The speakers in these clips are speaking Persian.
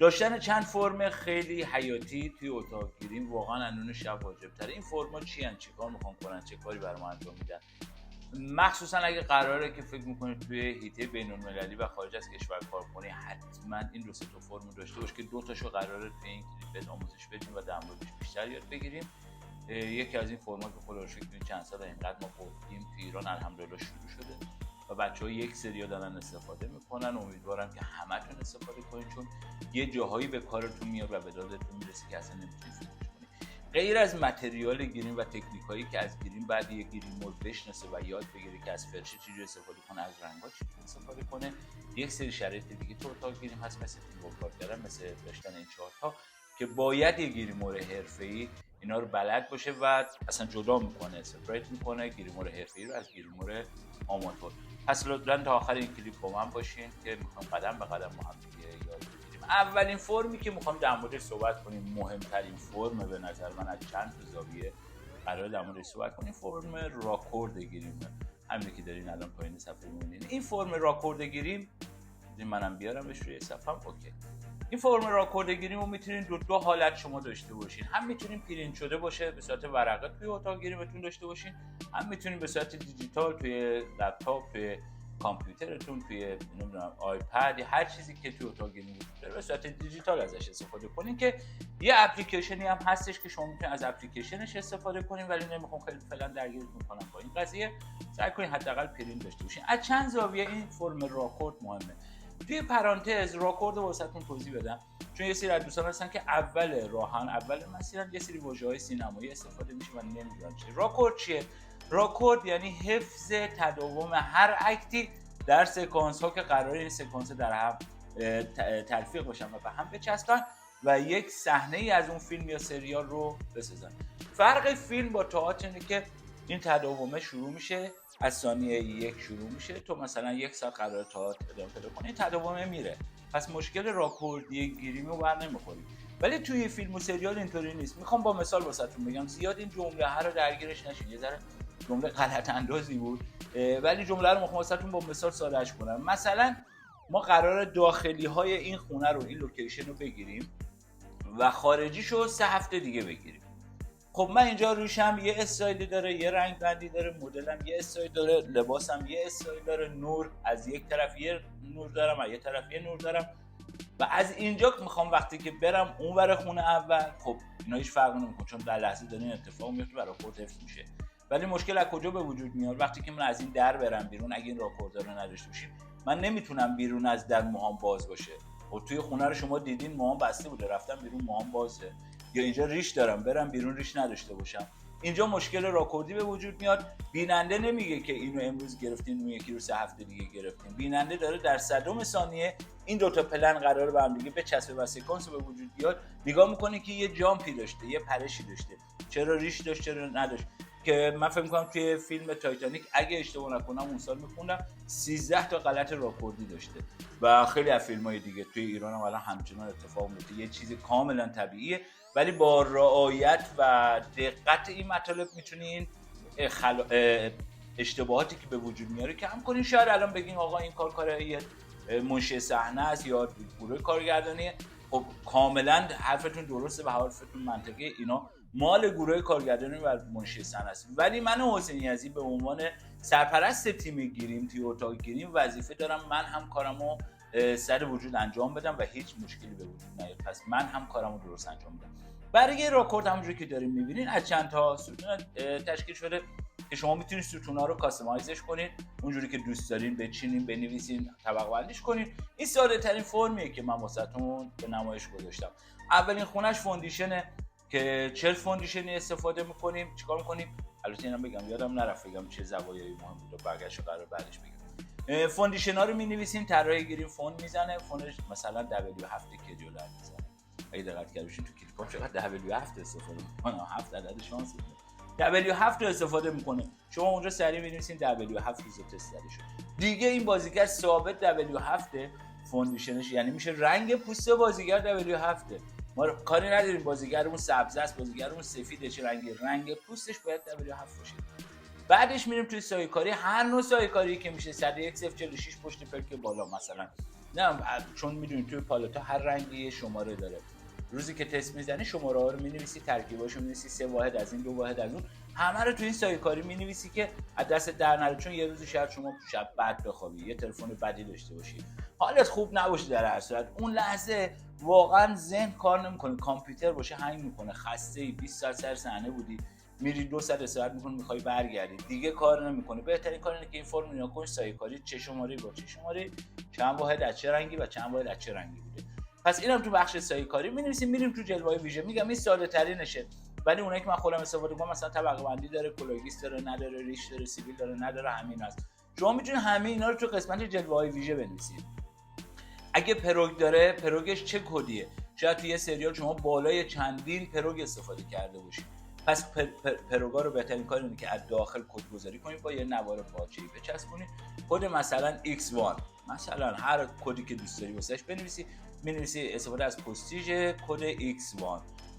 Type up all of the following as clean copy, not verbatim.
داشتن چند فرم خیلی حیاتی توی اتاق گیریم واقعا انون شب واجب تره. این فرما چی ان، چیکار میخوان کنن، چه کاری برام انجام میدن؟ مخصوصا اگه قراره که فکر میکنید توی هیته بین‌المللی و خارج از کشور کار کنی، حتما این دو سه تا فرم داشته باش که دو تاشو قراره توی این کلیپ آموزش بدیم و در موردش بیشتر یاد بگیریم. یکی از این فرما که خدا رو شکر توی چند سال اینقدر ما گفتیم توی ایران الحمدلله شروع شده و بچه‌ها یک سری دارن استفاده میکنن. امیدوارم که همتون استفاده کنید، چون یه جاهایی به کارتون میاد و به دادتون میرسه که اصلا نمیتونید فکرش کنید. غیر از متریال گریم و تکنیکایی که از گریم بعد یه گریم مول بشناسه و یاد بگیره که از فرشه چجوری استفاده کنه، از رنگ‌ها چجوری استفاده کنه، یک سری شرایط دیگه تو اتاق گریم هست مثل تیم کار کردن، مثل داشتن این چارت‌ها که باید یه گریمور حرفه‌ای اینا رو بلد باشه و اصلا جدا میکنه، سپریت میکنه گریمور حرفه‌ای رو از گریمور آماتور. پس لطفاً تا آخر این کلیپ با من باشین که میخوام قدم به قدم با هم دیگه یاد بگیریم. اولین فرمی که میخوام در موردش صحبت کنیم، مهمترین فرم به نظر من از چند تا زاویه قرار در موردش صحبت کنیم، فرم راکورد گریم. همین که دارین الان پایین صفحه میبینین این فرم راکورد گریم، منم بیارمش روی صفحم. اوکی، این فرم راکورد گریم رو میتونین دو حالت شما داشته باشین. هم میتونین پرینت شده باشه به صورت ورقه توی اتاق گریمتون داشته باشین، هم میتونین به صورت دیجیتال توی لپتاپ، توی کامپیوترتون، توی نمیدونم آیپد، هر چیزی که توی اتاق گریم داره به صورت دیجیتال ازش استفاده کنین. که یه اپلیکیشنی هم هستش که شما میتونین از اپلیکیشنش استفاده کنین، ولی نمیخوام خیلی فعلا درگیرتون کنم با این قضیه. سعی کنین حداقل پرینت داشته باشین. از چند زاویه این فرم راکورد مهمه. توی پرانتز راکورد رو واسهتون توضیح بدم، چون یه سری از دوستان هستن که اول راهن، اول مسیرن، یه سری واژه‌های سینمایی استفاده میشه و نمیدونن چیه. راکورد چیه؟ راکورد یعنی حفظ تداوم هر اکتی در سکانس ها که قراره این سکانس در هم تلفیق باشن و به هم بچسبن و یک صحنه ای از اون فیلم یا سریال رو بسازن. فرق فیلم با تئاتر اینه که این تداومه شروع میشه از ثانیه یک شروع میشه، تو مثلا یک ساعت قرار تئاتر ادامه پیدا کنی، این تداومه میره، پس مشکل راکوردی گریمی رو بر نمیخورید. ولی توی فیلم و سریال اینطوری نیست. میخوام با مثال واسهتون بگم، زیاد این جمله ها رو درگیرش نشین، یه ذره جمله غلط اندازی بود ولی جمله رو میخوام واسهتون با مثال سادهش کنم. مثلا ما قرار داخلی های این خونه رو، این لوکیشن رو بگیریم و خارجیشو 3 هفته دیگه بگیریم. خب من اینجا روشم یه استایلی داره، یه رنگ بندی داره، مدلم یه استایل داره، لباسم یه استایل داره، نور از یک طرف یه نور دارم، از یه طرف یه نور دارم و از اینجا میخوام وقتی که برم اون ور خونه اول، خب اینا هیچ فرقی نمیکنه چون در لحظه داره این اتفاق میفته، برای خود حفظ میشه. ولی مشکل از کجا به وجود میاد؟ وقتی که من از این در برم بیرون، اگه این راکورد رو نداشته باشیم من نمیتونم بیرون از در موهام باز باشه. خب توی خونه رو شما دیدین موهام بسته بوده، رفتم بیرون موهام بازه. یا اینجا ریش دارم برم بیرون ریش نداشته باشم، اینجا مشکل راکوردی به وجود میاد. بیننده نمیگه که اینو امروز گرفتین اون یکی رو 3 هفته دیگه گرفتین، بیننده داره در صدم ثانیه این دوتا پلن قراره به هم دیگه بچسبه و سکانس به وجود بیاد، نگاه میکنه که یه جامپی داشته، یه پرشی داشته، چرا ریش داشت چرا نداشت. که من فکر می‌کنم توی فیلم تایتانیک اگه اشتباه نکنم اون سال می‌خوندم 13 تا غلط راکوردی داشته و خیلی از فیلم‌های دیگه توی ایران هم الان همچنان اتفاق میفته. یه چیزی کاملا طبیعیه ولی با رعایت و دقت این مطالب میتونین اشتباهاتی که به وجود میاره کم کنین. شاید الان بگین آقا این کار یه منشی صحنه است یا گروه کارگردانیه. خب کاملا حرفتون درسته و حرفتون منطقیه، اینا مال گروه کارگردانی و منشی صحنه است. ولی من حسین یزدی به عنوان سرپرست تیم گریم، توی اتاق گریم وظیفه دارم من هم کارمو سر وجود انجام بدم و هیچ مشکلی به وجود نیاد، پس من هم کارمو درست انجام بدم. برای راکورد همونجوری که دارین میبینین از چند تا ستون تشکیل شده که شما میتونید ستونا رو کاستماایزش کنید اونجوری که دوست دارین، بچینین، بنویسین، طبقه بندیش کنین. این ساده ترین فرمیه که من واسهتون به نمایش گذاشتم. اولین خونش فوندیشنه که چه فوندیشنی استفاده میکنیم، چیکار میکنیم؟ البته اینم بگم یادم نرفت بگم چه زوایایی مهم بود، برگشت قرار بعدش بگم. فوندیشن ها رو می‌نویسین، طراح گریم فوند میزنه، فوندش مثلا W7 که جلو میزنه. اگه دقت کرده باشین تو کلیپام چقدر W7 استفاده میکنه، 7 عدد شانس میده. W7 رو استفاده میکنه، شما اونجا سریع می‌نویسین W7 ریزو تست زده شد. دیگه این بازیگر ثابت W7 فوندیشنش، یعنی میشه رنگ پوست بازیگر W7. ما کاری نداریم بازیگرمون سبز است، بازیگرمون سفیده، چه رنگ پوستش باید W7 باشه. بعدش میریم توی سایه‌کاری، هر نوع سایه‌کاری که میشه 101 046 پشت پلک بالا مثلا نه چون میدونی توی پالتا هر رنگی یه شماره داره. روزی که تست میزنی شماره ها رو مینویسی، ترکیباشو مینویسی، 3 واحد از این، 2 واحد از اون، همه رو تو این سایه کاری مینویسی که از دست در نره. چون یه روزی شاید شما شب بد بخوابی، یه تلفن بدی داشته باشی، حالت خوب نباشه، در هر صورت اون لحظه واقعا ذهن کار نمیکنه، کامپیوتر باشه هنگ میکنه، خسته ای، 20 ساعت سر صحنه بودی، میری 2 ساعت استراحت میکنی، میخوای برگردی دیگه کار نمیکنه. بهترین کار اینه که این فرم نگاه کن، سایه کاری چه شماره با چه شماره، چند واحد از چه رنگی و چند واحد از چه رنگی بوده. پس اینم تو بخش سایه کاری می‌نویسیم. میریم تو جلوه‌های ویژه. میگم این ساده ترینشه، ولی اونایی که من خودم استفاده می‌کنم مثلا طبقه بندی داره، کلاگیس داره، نداره، ریش داره، سیبیل داره، نداره، همین هست. شما میتونید همه اینا رو تو قسمت جلوه‌های ویژه بنویسید. اگه پروگ داره، پروگش چه کدیه؟ شاید تو یه سریال شما بالای چندین پروگ استفاده کرده باشید. پس پروگا رو بهترین کار اینه که از داخل کد گذاری کنید، با یه نوار پارچه‌ای بچسبونید. کد مثلا X1، مثلا هر کدی که دوست داری واسش بنویسی، می‌نویسی استفاده از پستیژ کد X1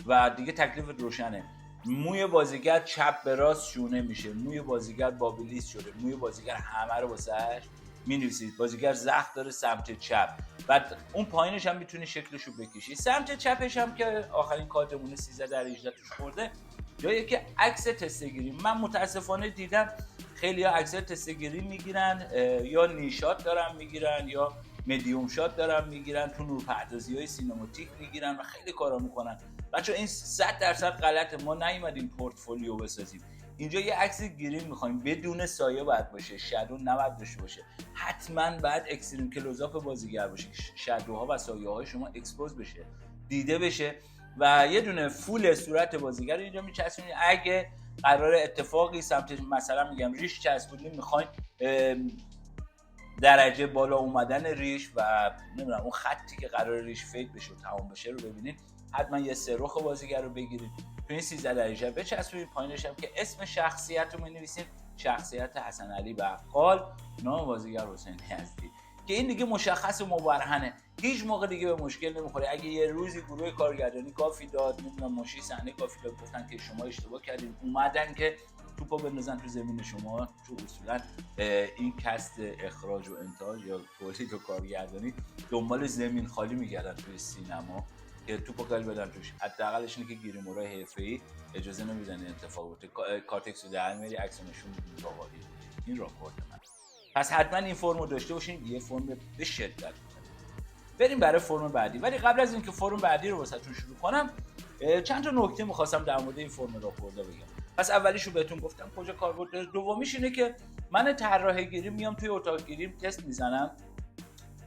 و دیگه تکلیف روشنه. موی بازیگر چپ به راست شونه میشه، موی بازیگر بابلیس شده، موی بازیگر همه رو واسش می‌نویسید. بازیگر زخم داره سمت چپ، بعد اون پایینش هم میتونی شکلشو بکشی. سمت چپش هم که آخرین کارتمون 13/18 توش خورده، جایی که عکس تستگیری. من متاسفانه دیدم خیلی ها عکس تستگیری میگیرن، یا نیشات دارن میگیرن یا مدیوم شات دارن میگیرن، تو نورپردازی های سینماتیک میگیرن و خیلی کارا میکنن. بچه این 100% غلطه. ما نیومدیم پورتفولیو بسازیم، اینجا یه عکس گیریم میخوایم، بدون سایه باید باشه، شادو نباید داشته باشه، حتما باید اکستریم کلوزآپ بازیگر باشه، شادوها و سایه های شما اکسپوز بشه، دیده بشه، و یه دونه فول صورت بازیگر اینجا میچسبونید. اگه قرار اتفاقی سمت مثلا میگم ریش چسبونید، میخواین درجه بالا اومدن ریش و نمیدونم اون خطی که قرار ریش فیک بشه و تمام بشه رو ببینید، حتما یه سرخ بازیگر رو بگیرید، تو این 13 بچسبونید. پایینش هم که اسم شخصیت رو می‌نویسید، شخصیت حسن علی بقال، نام بازیگر حسین یزدی، که این دیگه مشخص و مبرهنه، هیچ موقع دیگه به مشکل نمیخوره. اگه یه روزی گروه کارگردانی کافی داد، نمیدونم مشی صحنه کافی داد، گفتن که شما اشتباه کردین، اومدن که توپو بندازن تو زمین شما، چون اصولا این کست اخراج و انتاج یا تولید و کارگردانی دنبال زمین خالی میگردن توی سینما که توپو قل بدن توش. حداقلش اینه که گیریمورای حرفه‌ای اجازه نمیدن این اتفاق بیفته. کارتکس رو در میاری، عکس نشون میدید باقالی. این راپورت من. پس حتما این فرمو داشته باشین، یه فرم به شدت. بریم برای فرم بعدی. ولی قبل از اینکه فرم بعدی رو واسهتون شروع کنم، چند تا نکته می‌خواستم در مورد این فرم راپورت بگم. پس اولیشو بهتون گفتم کجا کاربرد داره. دومیش اینه که من طراح گیری میام توی اتاق گیریم تست میزنم،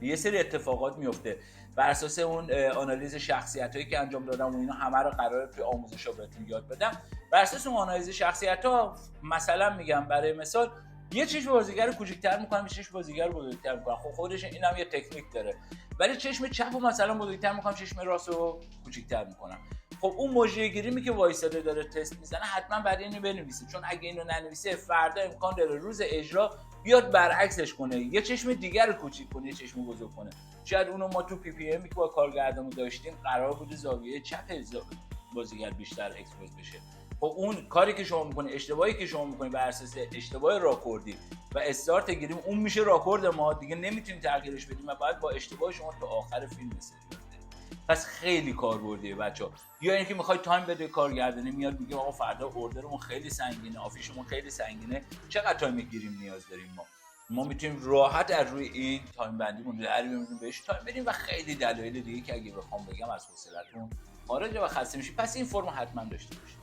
یه سری اتفاقات میفته بر اساس اون آنالیز شخصیتایی که انجام دادم و اینا همه رو قراره توی آموزشا بهتون یاد بدم. بر اساس اون آنالیز شخصیت‌ها مثلا میگم برای مثال یه چشم بازیگر رو کوچیک‌تر می‌کنم، یه چشم بازیگر رو بزرگتر می‌کنم. خب خودش اینم یه تکنیک داره. ولی چشم چپ رو مثلا بزرگتر می‌کنم، چشم راست رو کوچیک‌تر می‌کنم. خب اون مجری گیری که وایساده داره تست میزنه حتما بعد اینو بنویسه، چون اگه اینو ننویسه فردا امکان داره روز اجرا بیاد برعکسش کنه، یه چشم دیگر رو کوچیک کنه، یه چشم بزرگ کنه. شاید اونو ما تو پی پی ام که با کارگردانمون داشتیم قرار بود زاویه چپ بازیگر بیشتر اکسپوز بشه. خب اون کاری که شما میکنه، اشتباهی که شما میکنید بر اساس اشتباه راکوردی و استارت گیریم، اون میشه راکورد ما، دیگه نمیتونیم تغییرش بدیم و باید با اشتباه شما تا آخر فیلم سریال. پس خیلی کاربردیه بچه‌ها. یا اینکه میخوای تایم بده، کارگردانی میاد میگه آقا فردا اوردرمون خیلی سنگینه، آفیشمون خیلی سنگینه، چقدر تایم گیریم نیاز داریم ما میتونیم راحت از روی این تایم بندیمون در بیاریم، بهش تایم بدیم و خیلی دلایل دیگه که اگه بخوام بگم از حوصله‌تون خارجه و خسته میشی. پس این فرمو حتما داشته باشید.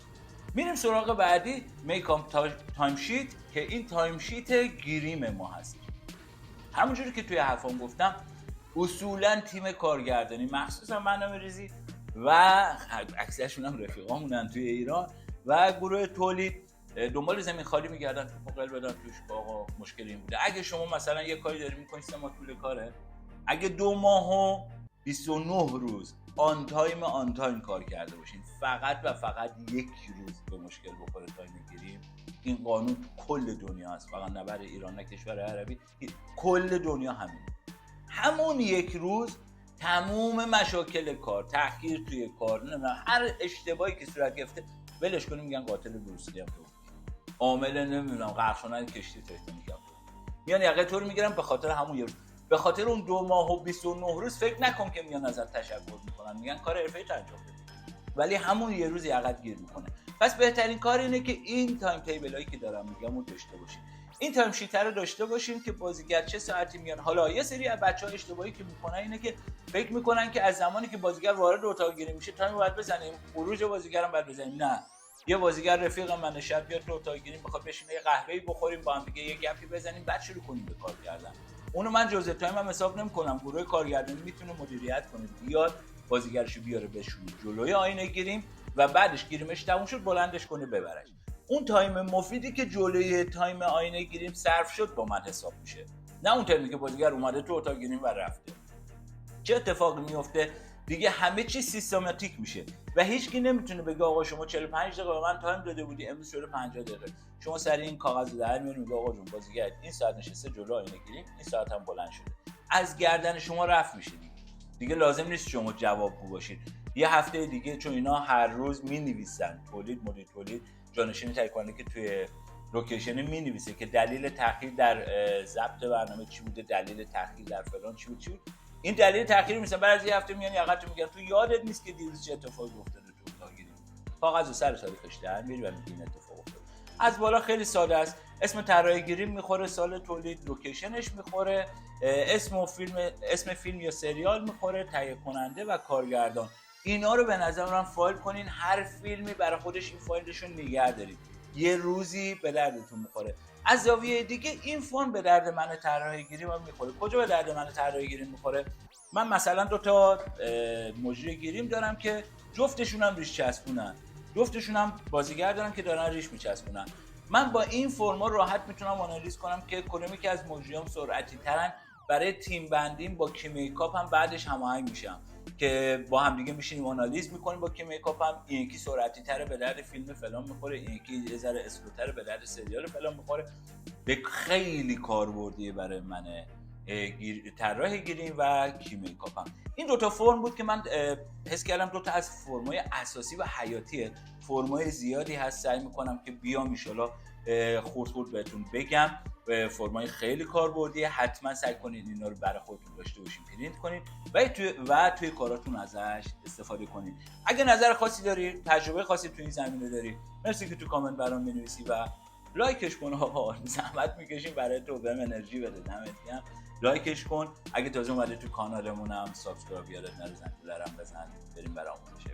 میریم سراغ بعدی، میکام تایم شیت، که این تایم شیت گیریم ما هست. همونجوری که توی حرفام گفتم، اصولا تیم کارگردانی مخصوصا برنامه‌ریزی و اکثرشون هم رفیقامونن توی ایران و گروه تولید دنبال زمین خالی میگردن تو قل بدن توش. آقا مشکلی این بوده، اگه شما مثلا یه کاری داری میکنی 3 ماه طول کاره، اگه 2 ماه و 29 روز آن تایم کار کرده باشین، فقط و فقط یک روز به مشکل بخوره تایم گیریم. این قانون تو کل دنیا هست، فقط نه برای ایران نه کشور عربی، کل دنیا همون یک روز تموم مشاکل کار، تأخیر توی کار، هر اشتباهی که صورت گرفته ولش کنیم، میگن قاتل بروسلی هم تو عامل نمیدونم غرق شدن کشتی تیتانیک هم میان یقه تو رو میگیرن به خاطر همون یه روز. به خاطر اون 2 ماه و 29 روز فکر نکن که میان ازت تشکر میکنن، میگن کار حرفه‌ای انجام بده، ولی همون یه روز عقب گیر میکنه. پس بهترین کار اینه که این تایم تیبلایی که دارم میگم رو داشته باشین. این تایم شیتر رو داشته باشین که بازیگر چه ساعتی میان. حالا یه سری از بچه‌ها اشتباهی که میکنن اینه که فکر میکنن که از زمانی که بازیگر وارد اتاق گیری میشه تایم باید بزنیم، خروج بازیگرم باید بزنیم. نه، یه بازیگر رفیق من شب بیاد تو اتاق گیری میخواد بشینه یه قهوه‌ای بخوریم با هم دیگه، یه گپی بزنیم، بعد شروع کنیم به کار کردن. اونو من جزء تایم هم حساب نمی‌کنم. گروه کارگردانی میتونه مدیریت کنه، بیاد بازیگرشو بیاره بشونه جلوی آینه گیریم و بعدش گیریمش تموم شد بلندش کنه ببرش. اون تایم مفیدی که جلوی تایم آینه گیریم صرف شد با من حساب میشه، نه اون تایمی که بازیگر اومده تو اتاق گیریم و رفته. چه اتفاقی میفته؟ دیگه همه چی سیستماتیک میشه و هیچکی نمیتونه بگه آقا شما 45 دقیقه به من تایم داده بودی امروز شده 50 دقیقه. شما سریع این کاغذ رو در میارید میگه آقا جون بازیگر این ساعت نشسته جلو آینه گیری، این ساعت هم بلند شده، از گردن شما رفت میشه. دیگه لازم نیست شما جوابگو باشید. یه هفته دیگه چون اینا هر روز مینویسن، مدیر تولید جانشین تهیه کننده که توی لوکیشن مینویسه که دلیل تاخیر در ضبط برنامه چی بوده، دلیل تاخیر در فلان چی بود. این دلیل تاخیر میشه. بعد از یه هفته میان یقتو میگن تو یادت نیست که دیروز چه اتفاقی افتاده تو اتاق گیری. کاغذ سر تاریخش در میاری و میگی این اتفاق افتاد. از بالا خیلی ساده است. اسم طراحی گیری میخوره، سال تولید، لوکیشنش میخوره، اسم فیلم یا سریال میخوره، تهیه کننده و کارگردان. اینا رو به نظر من فایل کنین. هر فیلمی برای خودش این فایلشون نگه دارید، یه روزی به دردتون میخوره. از زاویه دیگه این فرم به درد من طراحی گیری میخوره. کجا به درد من طراحی گیری میخوره؟ من مثلا 2 تا مجری گیریم دارم که جفتشون هم ریش چسبونن، جفتشون هم بازیگر دارن که دارن ریش میچسبونن. من با این فرما راحت میتونم آنالیز کنم که کدومی که از مجریام سرعتی ترن، برای تیم بندیم با کی میکاپ هم بعدش هماهنگ میشم که با هم دیگه میشینیم آنالیز میکنیم. با کی میکاپ هم این یکی سرعتی تره به درد فیلم فلان میخوره، این یکی یه ذره اسلوتره به درد سریال فلان میخوره. به خیلی کاربردیه برای من طراح گیریم و کی میکاپ هم. این 2 تا فرم بود که من حس کردم 2 تا از فرمای اساسی و حیاتیه. فرمای زیادی هست، سعی میکنم که بیام ان شاءالله خورد بهتون بگم. فرمای خیلی کاربردیه، حتما سعی کنید اینا رو برای خودتون داشته باشین، پرینت کنید و توی کاراتون ازش استفاده کنید. اگه نظر خاصی داری، تجربه خاصی توی این زمینه داری، مرسی که تو کامنت برام می‌نویسی و لایکش کن. آقا زحمت میکشیم برای تو، بهم انرژی بده. دمت گرم. لایکش کن. اگه تازه اومده تو کانالمونم سابسکرایب یادت نره، زنگوله رو بزن. بریم برای آموزش.